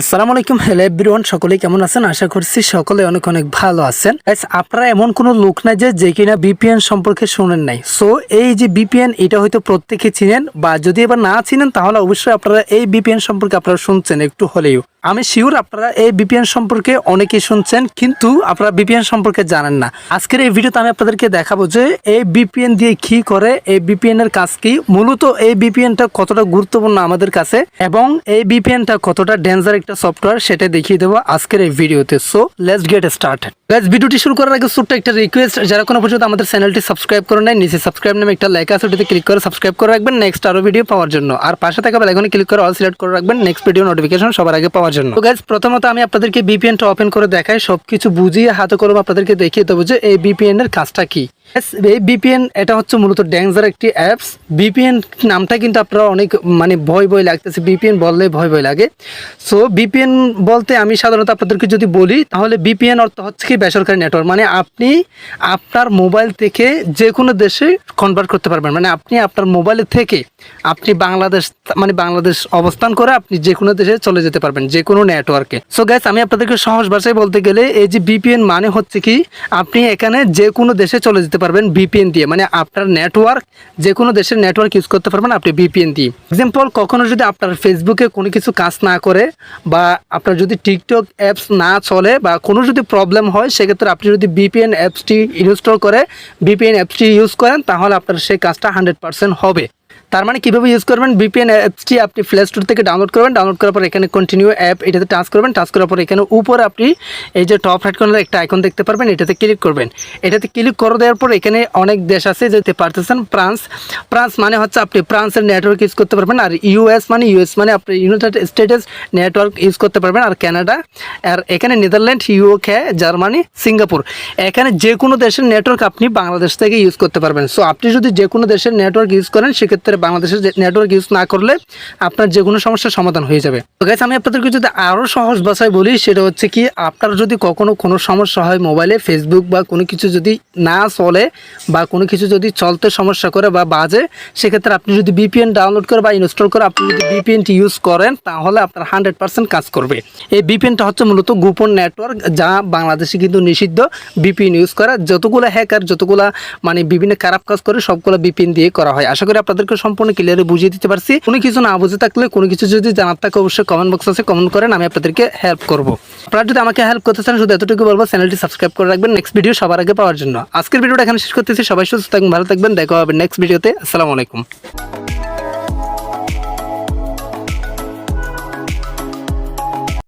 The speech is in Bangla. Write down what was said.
আসসালামু আলাইকুম, হ্যালো এভরিওয়ান, সকলে কেমন আছেন? আশা করছি সকলে অনেক অনেক ভালো আছেন। গাইস, আপনারা এমন কোনো লোক নাই যে কিনা বিপিএন সম্পর্কে শুনেন নাই। সো এই যে বিপিএন, এটা হয়তো প্রত্যেকে চিনেন, বা যদি এবার না চিনেন তাহলে অবশ্যই আপনারা এই বিপিএন সম্পর্কে আপনারা শুনছেন একটু হলেও। আমি শিওর আপনারা এই বিপিএন সম্পর্কে অনেকেই শুনছেন, কিন্তু আপনারা বিপিএন সম্পর্কে জানেন না। আজকের এই ভিডিওতে আমি আপনাদেরকে দেখাবো যে এই বিপিএন দিয়ে কি করে, এই বিপিএন এর কাজ কি, মূলত এই বিপিএনটা কতটা গুরুত্বপূর্ণ আমাদের কাছে, এবং এই বিপিএনটা কতটা ডেঞ্জার একটা সফটওয়্যার সেটা দেখিয়ে দেবো আজকের এই ভিডিওতে। So let's get started. Guys, ভিডিওটি শুরু করার আগে ছোট্ট একটা রিকোয়েস্ট, যারা কোনো পর্যন্ত আমাদের চ্যানেলটি সাবস্ক্রাইব করে নাই, নিচে সাবস্ক্রাইব নামে একটা লাইক আছে, ওটাতে ক্লিক করে সাবস্ক্রাইব করে রাখবেন নেক্সট আরো ভিডিও পাওয়ার জন্য। আর পাশে থাকা বেল আইকনে ক্লিক করে অল সিলেক্ট করে রাখবেন নেক্সট ভিডিও নোটিফিকেশন সবার আগে পাওয়ার জন্য। তো গাইস, প্রথমত আমি আপনাদেরকে বিপিএনটা ওপেন করে দেখাই, সবকিছু বুঝিয়ে হাতে কলমে আপনাদেরকে দেখিয়ে দেবো যে এই বিপিএন এর কাজটা কি। এই বিপিএন এটা হচ্ছে মূলত ডেঞ্জার একটি অ্যাপস। বিপিএন নামটা কিন্তু আপনারা অনেক ভয় ভয় লাগতেছে, বিপিএন বললে ভয় ভয় লাগে। সো বিপিএন বলতে আমি সাধারণত আপনাদেরকে যদি বলি, তাহলে বিপিএন অর্থ হচ্ছে কি বেসরকারি নেটওয়ার্ক। মানে আপনি আপনার মোবাইল থেকে যে কোনো দেশে কনভার্ট করতে পারবেন। মানে আপনি আপনার মোবাইল থেকে আপনি বাংলাদেশ অবস্থান করে আপনি যে কোনো দেশে চলে যেতে পারবেন, যে কোনো নেটওয়ার্কে। সো গাইস, আমি আপনাদেরকে সহজ ভাষায় বলতে গেলে এই যে বিপিএন মানে হচ্ছে কি, আপনি এখানে যে কোনো দেশে চলে যেতে পারবেন বিপিএন দিয়ে। মানে আপনার নেটওয়ার্ক, যে কোনো দেশের নেটওয়ার্ক ইউজ করতে পারবেন আপনি বিপিএন দিয়ে। এক্সাম্পল, কখনো যদি আপনার ফেসবুকে কোনো কিছু কাজ না করে, বা আপনার যদি টিকটক অ্যাপস না চলে, বা কোনো যদি প্রবলেম হয়, সেক্ষেত্রে আপনি যদি বিপিএন অ্যাপসটি ইনস্টল করে বিপিএন অ্যাপসটি ইউজ করেন, তাহলে আপনার সেই কাজটা 100% হবে। তার মানে কীভাবে ইউজ করবেন, বিপিএন অ্যাপসটি আপনি প্লে স্টোর থেকে ডাউনলোড করবেন, ডাউনলোড করার পর এখানে কন্টিনিউ অ্যাপ, এটাতে টাচ করবেন, টাচ করার পর এখানে উপরে আপনি এই যে টপ রাইট কর্নারে একটা আইকন দেখতে পারবেন, এটাতে ক্লিক করবেন। এটাতে ক্লিক করে দেওয়ার পর এখানে অনেক দেশ আছে, যেতে পারতেছেন ফ্রান্স মানে হচ্ছে আপনি ফ্রান্সের নেটওয়ার্ক ইউজ করতে পারবেন। আর ইউএস মানে আপনি ইউনাইটেড স্টেটস নেটওয়ার্ক ইউজ করতে পারবেন। আর কানাডা, আর এখানে নেদারল্যান্ড, ইউকে, জার্মানি, সিঙ্গাপুর, এখানে যে কোনো দেশের নেটওয়ার্ক আপনি বাংলাদেশ থেকে ইউজ করতে পারবেন। সো আপনি যদি যে কোনো দেশের নেটওয়ার্ক ইউজ করেন, সেক্ষেত্রে বাংলাদেশের নেটওয়ার্ক ইউজ না করলে আপনার যে কোনো সমস্যার সমাধান হয়ে যাবে। তো গাইস, আমি আপনাদেরকে যদি আরও সহজ ভাষায় বলি, সেটা হচ্ছে কি, আপনার যদি কখনো কোনো সমস্যা হয় মোবাইলে, ফেসবুক বা কোনো কিছু যদি না চলে, বা কোনো কিছু যদি চলতে সমস্যা করে বা বাজে, সেক্ষেত্রে আপনি যদি বিপিএন ডাউনলোড করে বা ইনস্টল করে আপনি যদি বিপিএনটি ইউজ করেন, তাহলে আপনার 100% কাজ করবে। এই বিপিএনটা হচ্ছে মূলত গোপন নেটওয়ার্ক, যা বাংলাদেশে কিন্তু নিষিদ্ধ বিপিএন ইউজ করা। যতগুলো হ্যাকার, যতগুলা বিভিন্ন খারাপ কাজ করে, সবগুলো বিপিএন দিয়ে করা হয়। আশা করি আপনাদেরকে সম্পূর্ণ ক্লিয়ারে বুঝিয়ে দিতে পারছি। কোনো কিছু না বুঝে থাকলে, কোনো কিছু যদি জানার থাকে, অবশ্যই কমেন্ট বক্স আছে, কমেন্ট করেন, আমি আপনাদেরকে হেল্প করব। আপনারা যদি আমাকে হেল্প করতে চান, শুধু এতটুকু বলবো, চ্যানেলটি সাবস্ক্রাইব করে রাখবেন নেক্সট ভিডিও সবার আগে পাওয়ার জন্য। আজকের ভিডিওটা এখানে শেষ করতেছি। সবাই সুস্থ থাকবেন, ভালো থাকবেন, দেখা হবে নেক্সট ভিডিওতে। আসসালামু আলাইকুম।